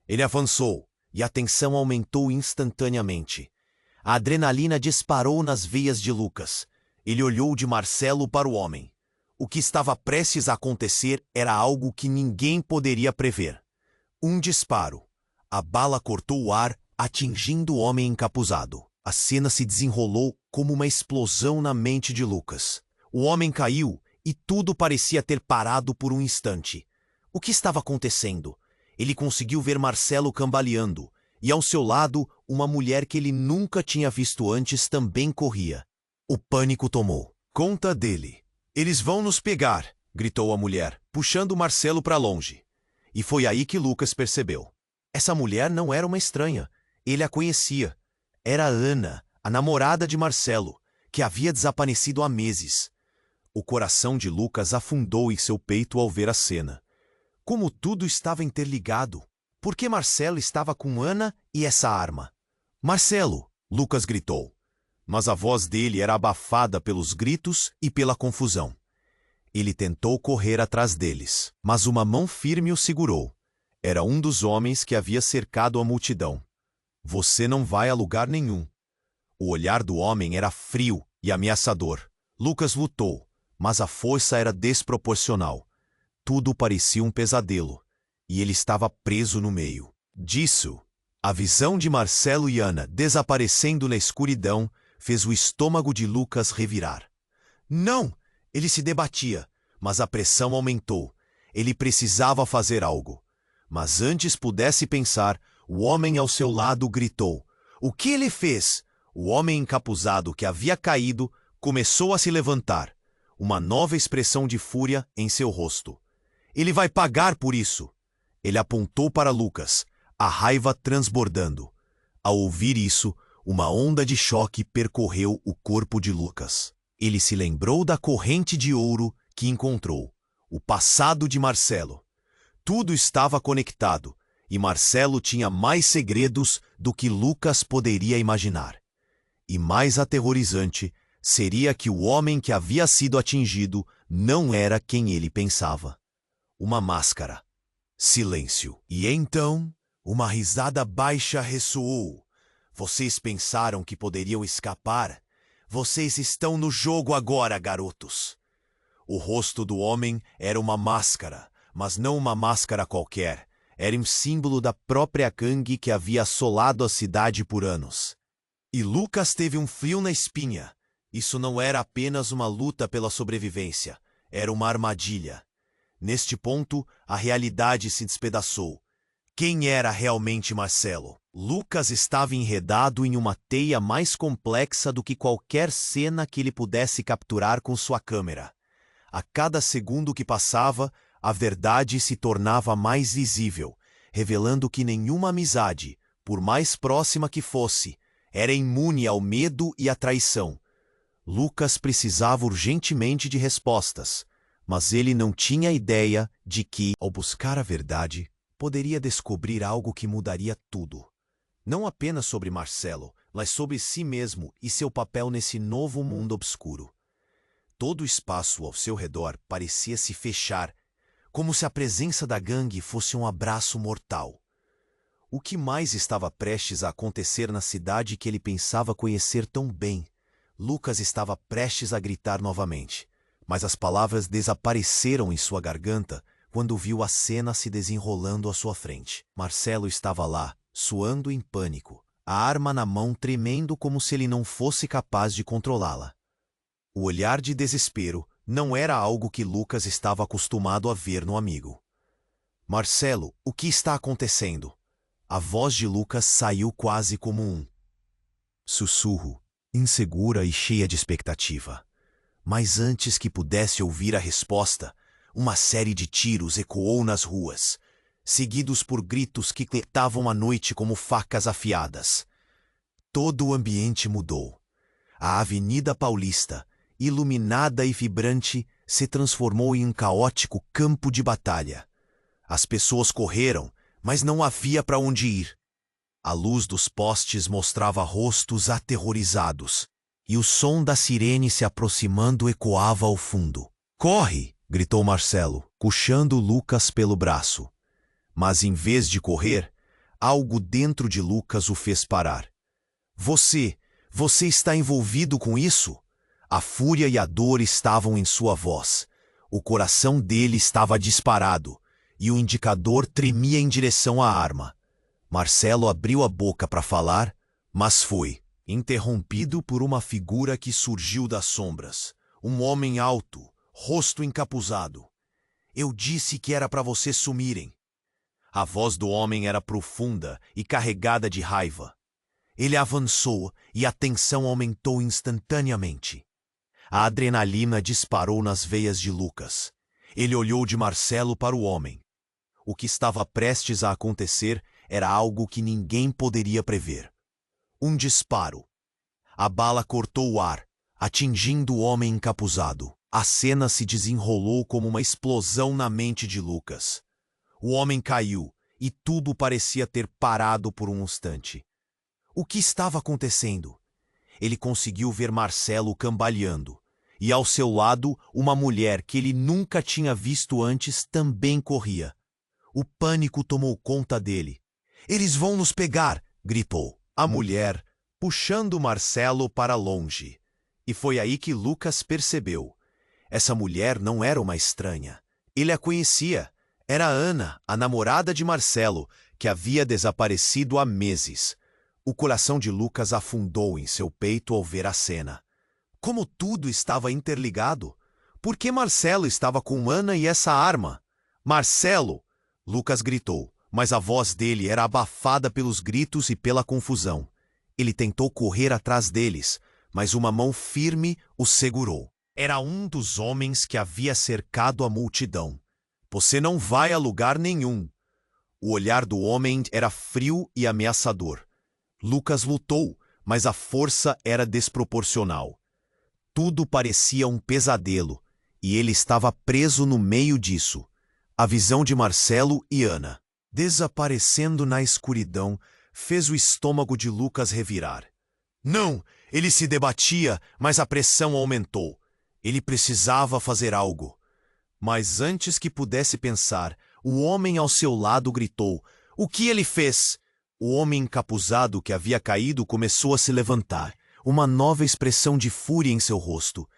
Ele avançou, e a tensão aumentou instantaneamente. A adrenalina disparou nas veias de Lucas. Ele olhou de Marcelo para o homem. O que estava prestes a acontecer era algo que ninguém poderia prever. Um disparo. A bala cortou o ar, atingindo o homem encapuzado. A cena se desenrolou como uma explosão na mente de Lucas. O homem caiu e tudo parecia ter parado por um instante. O que estava acontecendo? Ele conseguiu ver Marcelo cambaleando, e ao seu lado, uma mulher que ele nunca tinha visto antes também corria. O pânico tomou conta dele. "Eles vão nos pegar!" gritou a mulher, puxando Marcelo para longe. E foi aí que Lucas percebeu. Essa mulher não era uma estranha. Ele a conhecia. Era Ana, a namorada de Marcelo, que havia desaparecido há meses. O coração de Lucas afundou em seu peito ao ver a cena. Como tudo estava interligado. Por que Marcelo estava com Ana e essa arma? "Marcelo!" Lucas gritou. Mas a voz dele era abafada pelos gritos e pela confusão. Ele tentou correr atrás deles, mas uma mão firme o segurou. Era um dos homens que havia cercado a multidão. "Você não vai a lugar nenhum." O olhar do homem era frio e ameaçador. Lucas lutou, mas a força era desproporcional. Tudo parecia um pesadelo, e ele estava preso no meio disso. A visão de Marcelo e Ana desaparecendo na escuridão fez o estômago de Lucas revirar. Não! Ele se debatia, mas a pressão aumentou. Ele precisava fazer algo. Mas antes pudesse pensar, o homem ao seu lado gritou. O que ele fez? O homem encapuzado que havia caído começou a se levantar, uma nova expressão de fúria em seu rosto. Ele vai pagar por isso. Ele apontou para Lucas, a raiva transbordando. Ao ouvir isso, uma onda de choque percorreu o corpo de Lucas. Ele se lembrou da corrente de ouro que encontrou, o passado de Marcelo. Tudo estava conectado, e Marcelo tinha mais segredos do que Lucas poderia imaginar. E mais aterrorizante seria que o homem que havia sido atingido não era quem ele pensava. Uma máscara. Silêncio. E então, uma risada baixa ressoou. Vocês pensaram que poderiam escapar? Vocês estão no jogo agora, garotos. O rosto do homem era uma máscara, mas não uma máscara qualquer. Era um símbolo da própria gangue que havia assolado a cidade por anos. E Lucas teve um frio na espinha. Isso não era apenas uma luta pela sobrevivência. Era uma armadilha. Neste ponto, a realidade se despedaçou. Quem era realmente Marcelo? Lucas estava enredado em uma teia mais complexa do que qualquer cena que ele pudesse capturar com sua câmera. A cada segundo que passava, a verdade se tornava mais visível, revelando que nenhuma amizade, por mais próxima que fosse, era imune ao medo e à traição. Lucas precisava urgentemente de respostas, mas ele não tinha ideia de que, ao buscar a verdade, poderia descobrir algo que mudaria tudo. Não apenas sobre Marcelo, mas sobre si mesmo e seu papel nesse novo mundo obscuro. Todo o espaço ao seu redor parecia se fechar, como se a presença da gangue fosse um abraço mortal. O que mais estava prestes a acontecer na cidade que ele pensava conhecer tão bem? Lucas estava prestes a gritar novamente, mas as palavras desapareceram em sua garganta quando viu a cena se desenrolando à sua frente. Marcelo estava lá, suando em pânico, a arma na mão tremendo como se ele não fosse capaz de controlá-la. O olhar de desespero não era algo que Lucas estava acostumado a ver no amigo. Marcelo, o que está acontecendo? A voz de Lucas saiu quase como um sussurro, insegura e cheia de expectativa. Mas antes que pudesse ouvir a resposta, uma série de tiros ecoou nas ruas, seguidos por gritos que cletavam a noite como facas afiadas. Todo o ambiente mudou. A Avenida Paulista, iluminada e vibrante, se transformou em um caótico campo de batalha. As pessoas correram, mas não havia para onde ir. A luz dos postes mostrava rostos aterrorizados, e o som da sirene se aproximando ecoava ao fundo. "Corre!" gritou Marcelo, puxando Lucas pelo braço. Mas em vez de correr, algo dentro de Lucas o fez parar. Você está envolvido com isso?" A fúria e a dor estavam em sua voz. O coração dele estava disparado, e o indicador tremia em direção à arma. Marcelo abriu a boca para falar, mas foi interrompido por uma figura que surgiu das sombras. Um homem alto, rosto encapuzado. "Eu disse que era para vocês sumirem." A voz do homem era profunda e carregada de raiva. Ele avançou e a tensão aumentou instantaneamente. A adrenalina disparou nas veias de Lucas. Ele olhou de Marcelo para o homem. O que estava prestes a acontecer era algo que ninguém poderia prever. Um disparo. A bala cortou o ar, atingindo o homem encapuzado. A cena se desenrolou como uma explosão na mente de Lucas. O homem caiu, e tudo parecia ter parado por um instante. O que estava acontecendo? Ele conseguiu ver Marcelo cambaleando, e ao seu lado uma mulher que ele nunca tinha visto antes também corria. O pânico tomou conta dele. "Eles vão nos pegar!" gritou a mulher, puxando Marcelo para longe. E foi aí que Lucas percebeu. Essa mulher não era uma estranha. Ele a conhecia. Era Ana, a namorada de Marcelo, que havia desaparecido há meses. O coração de Lucas afundou em seu peito ao ver a cena. Como tudo estava interligado? Por que Marcelo estava com Ana e essa arma? "Marcelo!" Lucas gritou, mas a voz dele era abafada pelos gritos e pela confusão. Ele tentou correr atrás deles, mas uma mão firme o segurou. Era um dos homens que havia cercado a multidão. "Você não vai a lugar nenhum." O olhar do homem era frio e ameaçador. Lucas lutou, mas a força era desproporcional. Tudo parecia um pesadelo, e ele estava preso no meio disso. A visão de Marcelo e Ana, desaparecendo na escuridão, fez o estômago de Lucas revirar. Não! Ele se debatia, mas a pressão aumentou. Ele precisava fazer algo. Mas antes que pudesse pensar, o homem ao seu lado gritou: "O que ele fez?" O homem encapuzado que havia caído começou a se levantar, uma nova expressão de fúria em seu rosto.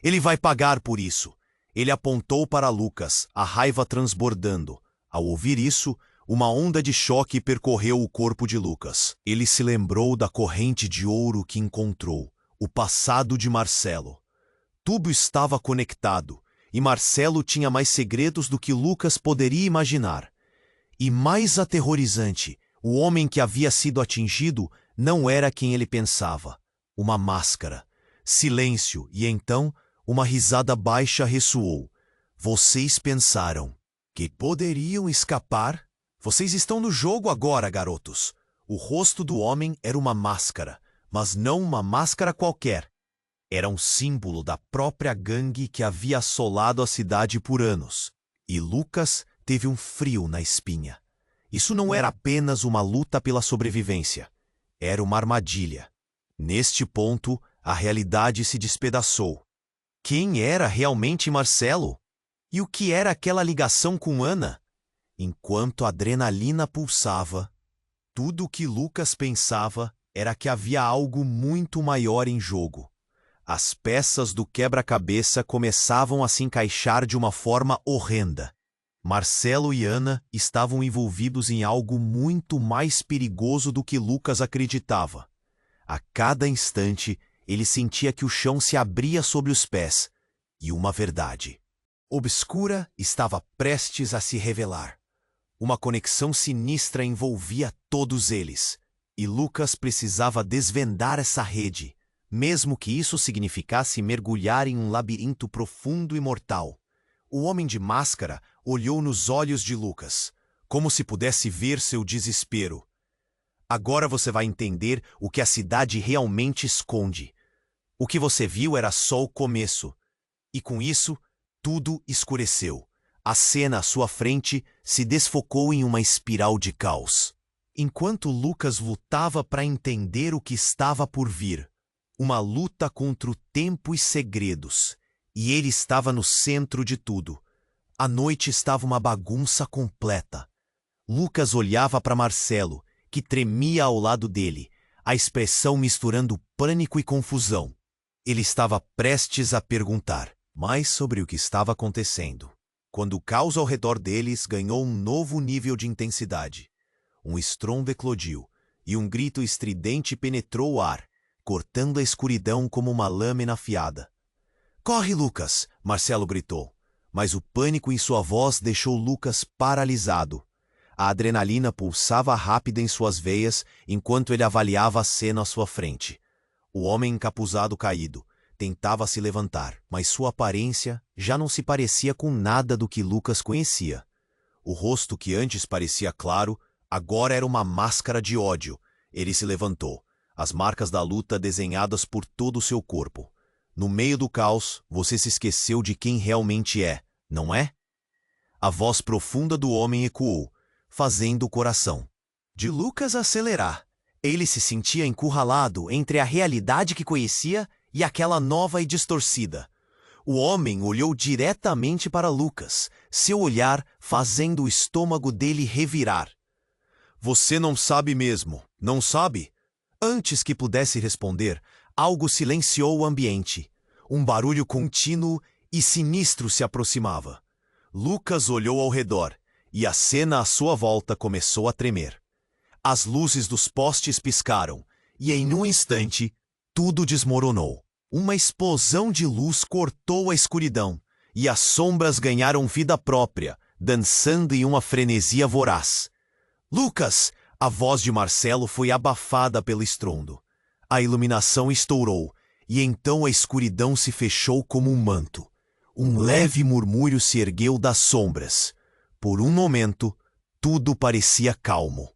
"Ele vai pagar por isso." Ele apontou para Lucas, a raiva transbordando. Ao ouvir isso, uma onda de choque percorreu o corpo de Lucas. Ele se lembrou da corrente de ouro que encontrou, o passado de Marcelo. Tudo estava conectado, e Marcelo tinha mais segredos do que Lucas poderia imaginar. E mais aterrorizante, o homem que havia sido atingido não era quem ele pensava. Uma máscara. Silêncio, e então uma risada baixa ressoou. Vocês pensaram que poderiam escapar? Vocês estão no jogo agora, garotos. O rosto do homem era uma máscara, mas não uma máscara qualquer. Era um símbolo da própria gangue que havia assolado a cidade por anos. E Lucas teve um frio na espinha. Isso não era apenas uma luta pela sobrevivência. Era uma armadilha. Neste ponto, a realidade se despedaçou. Quem era realmente Marcelo? E o que era aquela ligação com Ana? Enquanto a adrenalina pulsava, tudo o que Lucas pensava era que havia algo muito maior em jogo. As peças do quebra-cabeça começavam a se encaixar de uma forma horrenda. Marcelo e Ana estavam envolvidos em algo muito mais perigoso do que Lucas acreditava. A cada instante, ele sentia que o chão se abria sobre os pés. E uma verdade obscura estava prestes a se revelar. Uma conexão sinistra envolvia todos eles. E Lucas precisava desvendar essa rede, mesmo que isso significasse mergulhar em um labirinto profundo e mortal. O homem de máscara olhou nos olhos de Lucas, como se pudesse ver seu desespero. Agora você vai entender o que a cidade realmente esconde. O que você viu era só o começo. E com isso, tudo escureceu. A cena à sua frente se desfocou em uma espiral de caos. Enquanto Lucas lutava para entender o que estava por vir, uma luta contra o tempo e segredos, e ele estava no centro de tudo. A noite estava uma bagunça completa. Lucas olhava para Marcelo, que tremia ao lado dele, a expressão misturando pânico e confusão. Ele estava prestes a perguntar mais sobre o que estava acontecendo, quando o caos ao redor deles ganhou um novo nível de intensidade. Um estrondo eclodiu, e um grito estridente penetrou o ar, cortando a escuridão como uma lâmina afiada. "Corre, Lucas!" Marcelo gritou, mas o pânico em sua voz deixou Lucas paralisado. A adrenalina pulsava rápida em suas veias enquanto ele avaliava a cena à sua frente. O homem encapuzado caído tentava se levantar, mas sua aparência já não se parecia com nada do que Lucas conhecia. O rosto que antes parecia claro, agora era uma máscara de ódio. Ele se levantou, as marcas da luta desenhadas por todo o seu corpo. No meio do caos, você se esqueceu de quem realmente é, não é? A voz profunda do homem ecoou, fazendo o coração de Lucas acelerar. Ele se sentia encurralado entre a realidade que conhecia e aquela nova e distorcida. O homem olhou diretamente para Lucas, seu olhar fazendo o estômago dele revirar. "Você não sabe mesmo, não sabe?" Antes que pudesse responder, algo silenciou o ambiente. Um barulho contínuo e sinistro se aproximava. Lucas olhou ao redor, e a cena à sua volta começou a tremer. As luzes dos postes piscaram, e em um instante, tudo desmoronou. Uma explosão de luz cortou a escuridão, e as sombras ganharam vida própria, dançando em uma frenesia voraz. "Lucas!" A voz de Marcelo foi abafada pelo estrondo. A iluminação estourou, e então a escuridão se fechou como um manto. Um leve murmúrio se ergueu das sombras. Por um momento, tudo parecia calmo.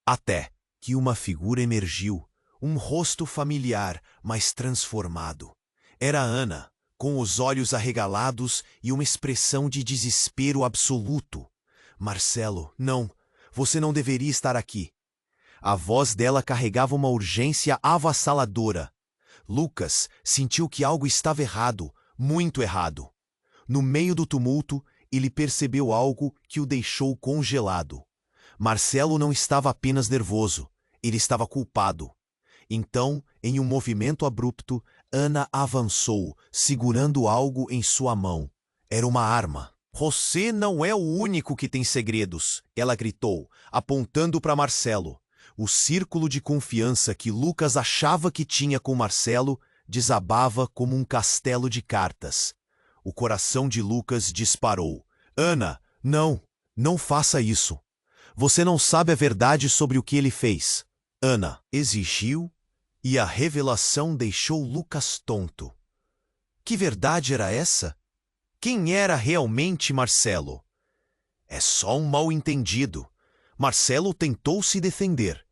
Até que uma figura emergiu, um rosto familiar, mas transformado. Era Ana, com os olhos arregalados e uma expressão de desespero absoluto. "Marcelo, não, você não deveria estar aqui." A voz dela carregava uma urgência avassaladora. Lucas sentiu que algo estava errado, muito errado. No meio do tumulto, ele percebeu algo que o deixou congelado. Marcelo não estava apenas nervoso, ele estava culpado. Então, em um movimento abrupto, Ana avançou, segurando algo em sua mão. Era uma arma. "Você não é o único que tem segredos", ela gritou, apontando para Marcelo. O círculo de confiança que Lucas achava que tinha com Marcelo desabava como um castelo de cartas. O coração de Lucas disparou. "Ana, não, não faça isso." Você não sabe a verdade sobre o que ele fez. Ana exigiu, e a revelação deixou Lucas tonto. Que verdade era essa? Quem era realmente Marcelo? É só um mal-entendido. Marcelo tentou se defender,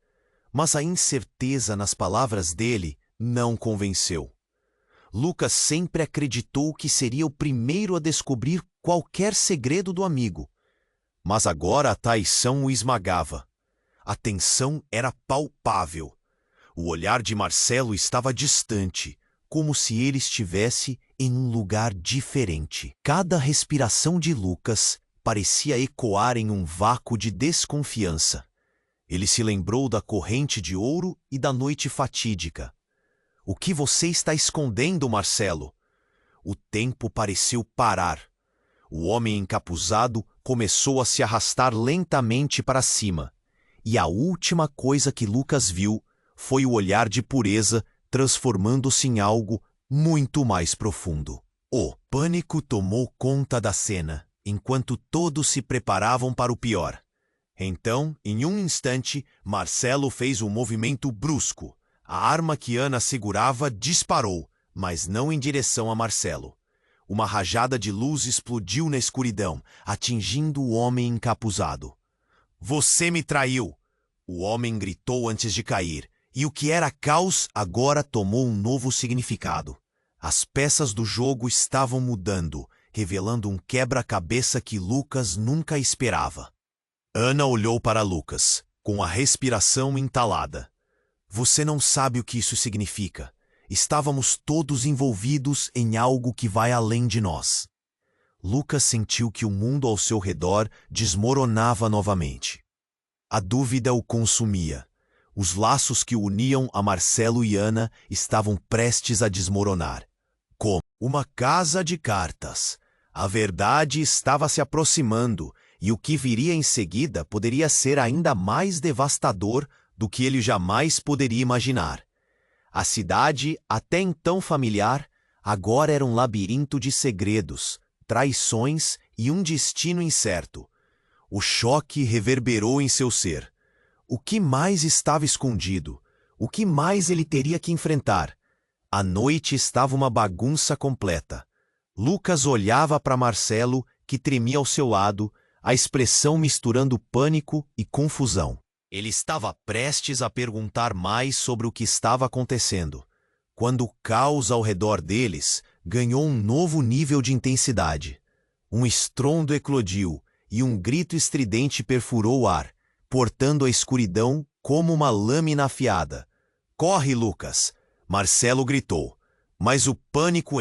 mas a incerteza nas palavras dele não convenceu. Lucas sempre acreditou que seria o primeiro a descobrir qualquer segredo do amigo. Mas agora a traição o esmagava. A tensão era palpável. O olhar de Marcelo estava distante, como se ele estivesse em um lugar diferente. Cada respiração de Lucas parecia ecoar em um vácuo de desconfiança. Ele se lembrou da corrente de ouro e da noite fatídica. O que você está escondendo, Marcelo? O tempo pareceu parar. O homem encapuzado começou a se arrastar lentamente para cima. E a última coisa que Lucas viu foi o olhar de pureza transformando-se em algo muito mais profundo. O pânico tomou conta da cena, enquanto todos se preparavam para o pior. Então, em um instante, Marcelo fez um movimento brusco. A arma que Ana segurava disparou, mas não em direção a Marcelo. Uma rajada de luz explodiu na escuridão, atingindo o homem encapuzado. Você me traiu! O homem gritou antes de cair, e o que era caos agora tomou um novo significado. As peças do jogo estavam mudando, revelando um quebra-cabeça que Lucas nunca esperava. Ana olhou para Lucas, com a respiração entalada. Você não sabe o que isso significa. Estávamos todos envolvidos em algo que vai além de nós. Lucas sentiu que o mundo ao seu redor desmoronava novamente. A dúvida o consumia. Os laços que uniam a Marcelo e Ana estavam prestes a desmoronar. Como uma casa de cartas. A verdade estava se aproximando, e o que viria em seguida poderia ser ainda mais devastador do que ele jamais poderia imaginar. A cidade, até então familiar, agora era um labirinto de segredos, traições e um destino incerto. O choque reverberou em seu ser. O que mais estava escondido? O que mais ele teria que enfrentar? A noite estava uma bagunça completa. Lucas olhava para Marcelo, que tremia ao seu lado, a expressão misturando pânico e confusão. Ele estava prestes a perguntar mais sobre o que estava acontecendo, quando o caos ao redor deles ganhou um novo nível de intensidade. Um estrondo eclodiu e um grito estridente perfurou o ar, portando a escuridão como uma lâmina afiada. Corre, Lucas! Marcelo gritou, mas o pânico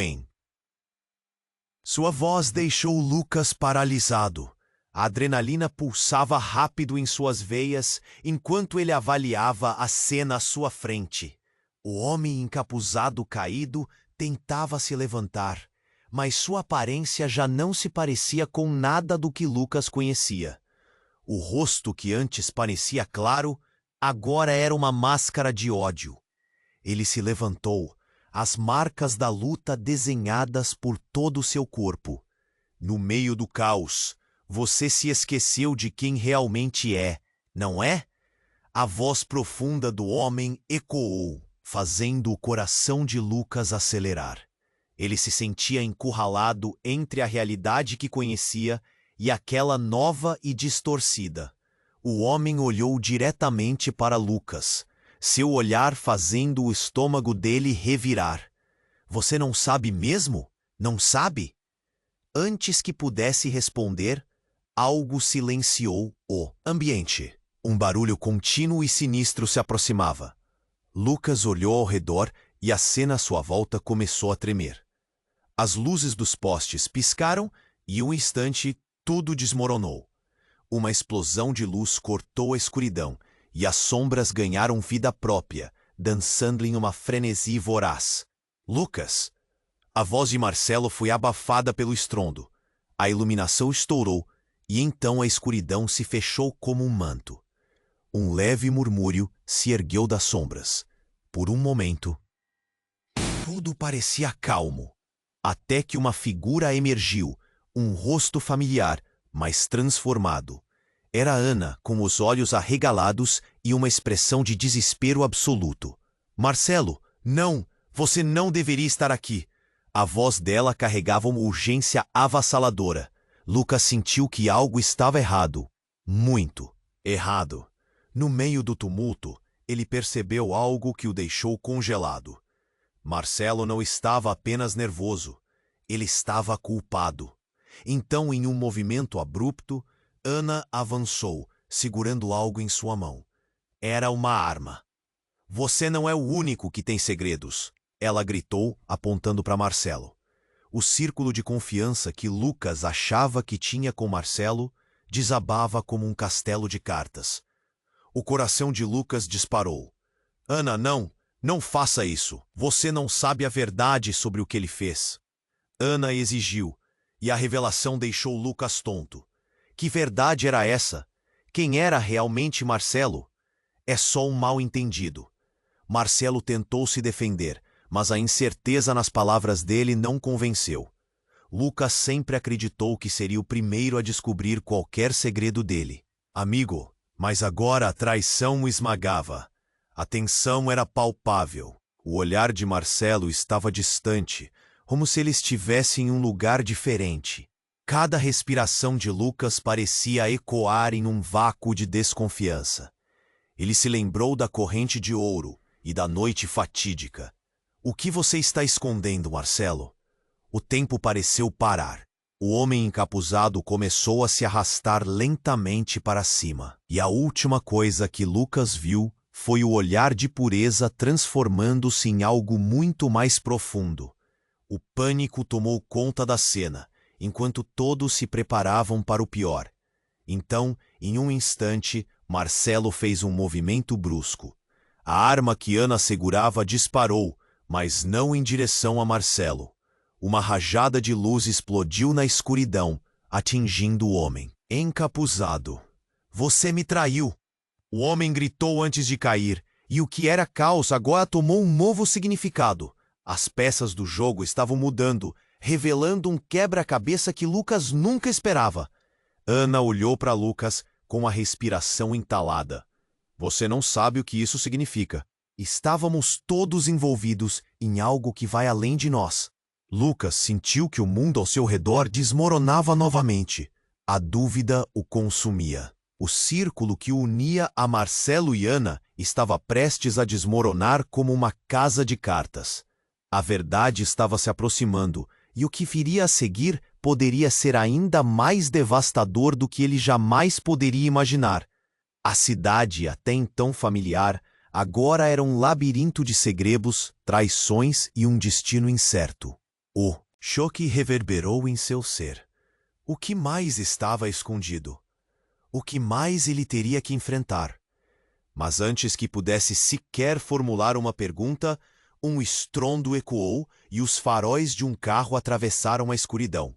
Sua voz deixou Lucas paralisado. A adrenalina pulsava rápido em suas veias enquanto ele avaliava a cena à sua frente. O homem encapuzado caído tentava se levantar, mas sua aparência já não se parecia com nada do que Lucas conhecia. O rosto que antes parecia claro, agora era uma máscara de ódio. Ele se levantou, as marcas da luta desenhadas por todo o seu corpo. No meio do caos, você se esqueceu de quem realmente é, não é? A voz profunda do homem ecoou, fazendo o coração de Lucas acelerar. Ele se sentia encurralado entre a realidade que conhecia e aquela nova e distorcida. O homem olhou diretamente para Lucas, seu olhar fazendo o estômago dele revirar. Você não sabe mesmo? Não sabe? Antes que pudesse responder, algo silenciou o ambiente. Um barulho contínuo e sinistro se aproximava. Lucas olhou ao redor e a cena à sua volta começou a tremer. As luzes dos postes piscaram e, em um instante, tudo desmoronou. Uma explosão de luz cortou a escuridão e as sombras ganharam vida própria, dançando em uma frenesi voraz. Lucas! A voz de Marcelo foi abafada pelo estrondo. A iluminação estourou e então a escuridão se fechou como um manto. Um leve murmúrio se ergueu das sombras. Por um momento, tudo parecia calmo, até que uma figura emergiu, um rosto familiar, mas transformado. Era Ana, com os olhos arregalados e uma expressão de desespero absoluto. Marcelo, não! Você não deveria estar aqui! A voz dela carregava uma urgência avassaladora. Lucas sentiu que algo estava errado. Muito errado. No meio do tumulto, ele percebeu algo que o deixou congelado. Marcelo não estava apenas nervoso. Ele estava culpado. Então, em um movimento abrupto, Ana avançou, segurando algo em sua mão. Era uma arma. Você não é o único que tem segredos, ela gritou, apontando para Marcelo. O círculo de confiança que Lucas achava que tinha com Marcelo desabava como um castelo de cartas. O coração de Lucas disparou. Ana, não! Não faça isso! Você não sabe a verdade sobre o que ele fez. Ana exigiu, e a revelação deixou Lucas tonto. Que verdade era essa? Quem era realmente Marcelo? É só um mal-entendido. Marcelo tentou se defender, mas a incerteza nas palavras dele não convenceu. Lucas sempre acreditou que seria o primeiro a descobrir qualquer segredo dele. Amigo, mas agora a traição o esmagava. A tensão era palpável. O olhar de Marcelo estava distante, como se ele estivesse em um lugar diferente. Cada respiração de Lucas parecia ecoar em um vácuo de desconfiança. Ele se lembrou da corrente de ouro e da noite fatídica. O que você está escondendo, Marcelo? O tempo pareceu parar. O homem encapuzado começou a se arrastar lentamente para cima. E a última coisa que Lucas viu foi o olhar de pureza transformando-se em algo muito mais profundo. O pânico tomou conta da cena, enquanto todos se preparavam para o pior. Então, em um instante, Marcelo fez um movimento brusco. A arma que Ana segurava disparou, mas não em direção a Marcelo. Uma rajada de luz explodiu na escuridão, atingindo o homem. Encapuzado. Você me traiu! O homem gritou antes de cair, e o que era caos agora tomou um novo significado. As peças do jogo estavam mudando, revelando um quebra-cabeça que Lucas nunca esperava. Ana olhou para Lucas com a respiração entalada. Você não sabe o que isso significa. Estávamos todos envolvidos em algo que vai além de nós. Lucas sentiu que o mundo ao seu redor desmoronava novamente. A dúvida o consumia. O círculo que unia a Marcelo e Ana estava prestes a desmoronar como uma casa de cartas. A verdade estava se aproximando, e o que viria a seguir poderia ser ainda mais devastador do que ele jamais poderia imaginar. A cidade, até então familiar, agora era um labirinto de segredos, traições e um destino incerto. O choque reverberou em seu ser. O que mais estava escondido? O que mais ele teria que enfrentar? Mas antes que pudesse sequer formular uma pergunta, um estrondo ecoou e os faróis de um carro atravessaram a escuridão.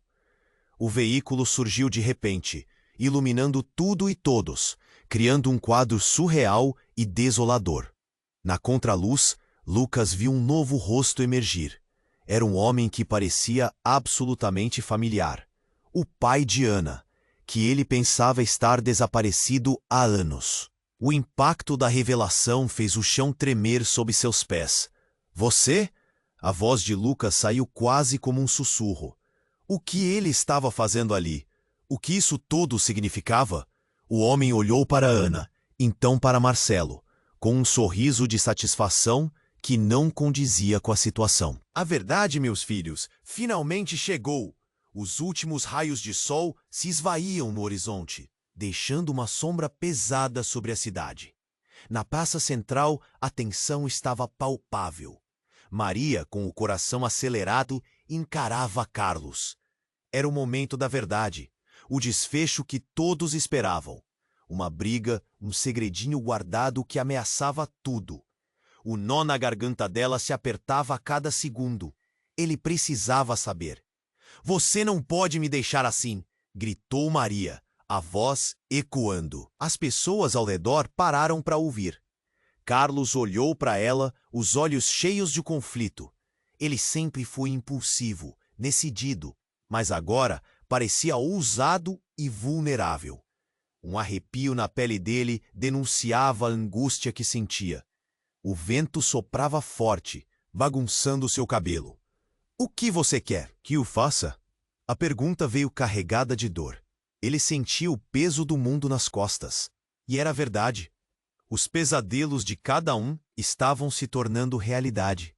O veículo surgiu de repente, iluminando tudo e todos, criando um quadro surreal e desolador. Na contraluz, Lucas viu um novo rosto emergir. Era um homem que parecia absolutamente familiar. O pai de Ana, que ele pensava estar desaparecido há anos. O impacto da revelação fez o chão tremer sob seus pés. Você? A voz de Lucas saiu quase como um sussurro. O que ele estava fazendo ali? O que isso tudo significava? O homem olhou para Ana, então para Marcelo, com um sorriso de satisfação que não condizia com a situação. A verdade, meus filhos, finalmente chegou. Os últimos raios de sol se esvaíam no horizonte, deixando uma sombra pesada sobre a cidade. Na praça central, a tensão estava palpável. Maria, com o coração acelerado, encarava Carlos. Era o momento da verdade, o desfecho que todos esperavam. Uma briga, um segredinho guardado que ameaçava tudo. O nó na garganta dela se apertava a cada segundo. Ele precisava saber. Você não pode me deixar assim, gritou Maria, a voz ecoando. As pessoas ao redor pararam para ouvir. Carlos olhou para ela, os olhos cheios de conflito. Ele sempre foi impulsivo, decidido, mas agora parecia ousado e vulnerável. Um arrepio na pele dele denunciava a angústia que sentia. O vento soprava forte, bagunçando seu cabelo. O que você quer que o faça? A pergunta veio carregada de dor. Ele sentia o peso do mundo nas costas. E era verdade. Os pesadelos de cada um estavam se tornando realidade.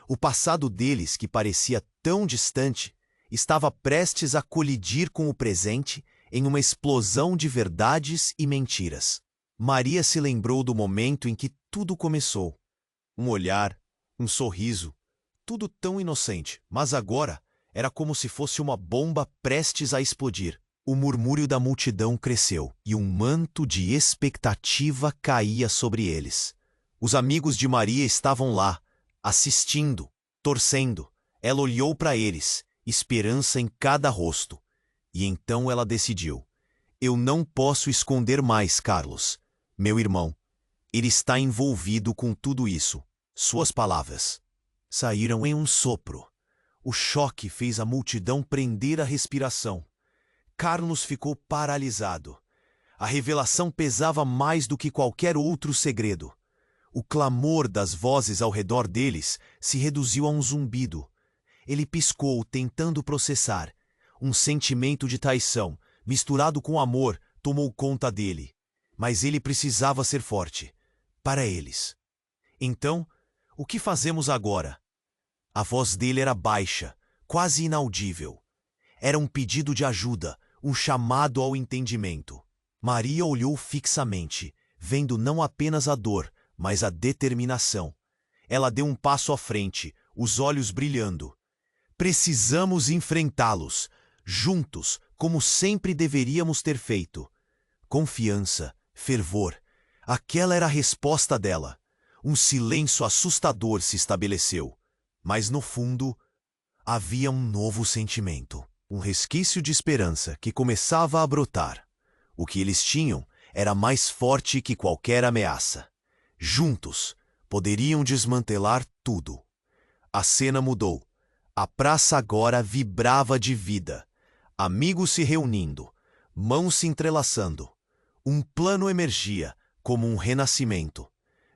O passado deles, que parecia tão distante, estava prestes a colidir com o presente em uma explosão de verdades e mentiras. Maria se lembrou do momento em que tudo começou. Um olhar, um sorriso, tudo tão inocente, mas agora era como se fosse uma bomba prestes a explodir. O murmúrio da multidão cresceu e um manto de expectativa caía sobre eles. Os amigos de Maria estavam lá, assistindo, torcendo. Ela olhou para eles, esperança em cada rosto. E então ela decidiu: eu não posso esconder mais Carlos, meu irmão. Ele está envolvido com tudo isso. Suas palavras saíram em um sopro. O choque fez a multidão prender a respiração. Carlos ficou paralisado. A revelação pesava mais do que qualquer outro segredo. O clamor das vozes ao redor deles se reduziu a um zumbido. Ele piscou, tentando processar. Um sentimento de traição, misturado com amor, tomou conta dele. Mas ele precisava ser forte. Para eles. Então, o que fazemos agora? A voz dele era baixa, quase inaudível. Era um pedido de ajuda, um chamado ao entendimento. Maria olhou fixamente, vendo não apenas a dor, mas a determinação. Ela deu um passo à frente, os olhos brilhando. Precisamos enfrentá-los, juntos, como sempre deveríamos ter feito. Confiança, fervor. Aquela era a resposta dela. Um silêncio assustador se estabeleceu. Mas no fundo, havia um novo sentimento. Um resquício de esperança que começava a brotar. O que eles tinham era mais forte que qualquer ameaça. Juntos, poderiam desmantelar tudo. A cena mudou. A praça agora vibrava de vida. Amigos se reunindo, mãos se entrelaçando. Um plano emergia, como um renascimento.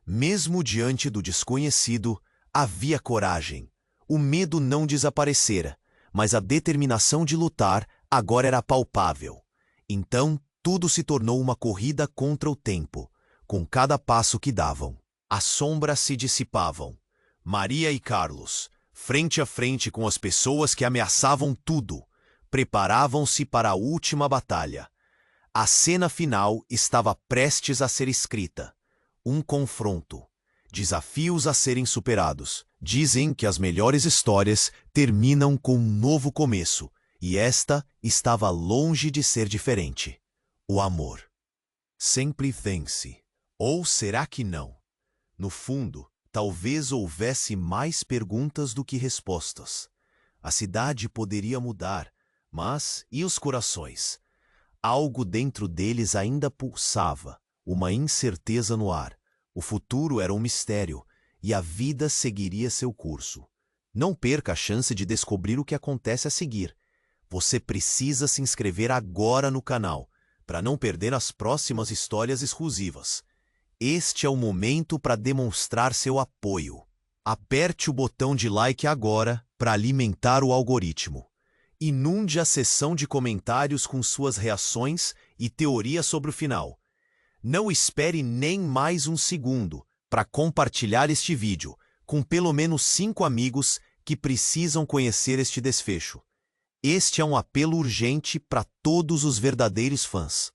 Mesmo diante do desconhecido, havia coragem. O medo não desaparecera, mas a determinação de lutar agora era palpável. Então, tudo se tornou uma corrida contra o tempo, com cada passo que davam. As sombras se dissipavam. Maria e Carlos, frente a frente com as pessoas que ameaçavam tudo, preparavam-se para a última batalha. A cena final estava prestes a ser escrita. Um confronto. Desafios a serem superados. Dizem que as melhores histórias terminam com um novo começo, e esta estava longe de ser diferente. O amor sempre vence. Ou será que não? No fundo, talvez houvesse mais perguntas do que respostas. A cidade poderia mudar, mas e os corações? Algo dentro deles ainda pulsava, uma incerteza no ar. O futuro era um mistério, e a vida seguiria seu curso. Não perca a chance de descobrir o que acontece a seguir. Você precisa se inscrever agora no canal, para não perder as próximas histórias exclusivas. Este é o momento para demonstrar seu apoio. Aperte o botão de like agora para alimentar o algoritmo. Inunde a seção de comentários com suas reações e teorias sobre o final. Não espere nem mais um segundo para compartilhar este vídeo com pelo menos 5 amigos que precisam conhecer este desfecho. Este é um apelo urgente para todos os verdadeiros fãs.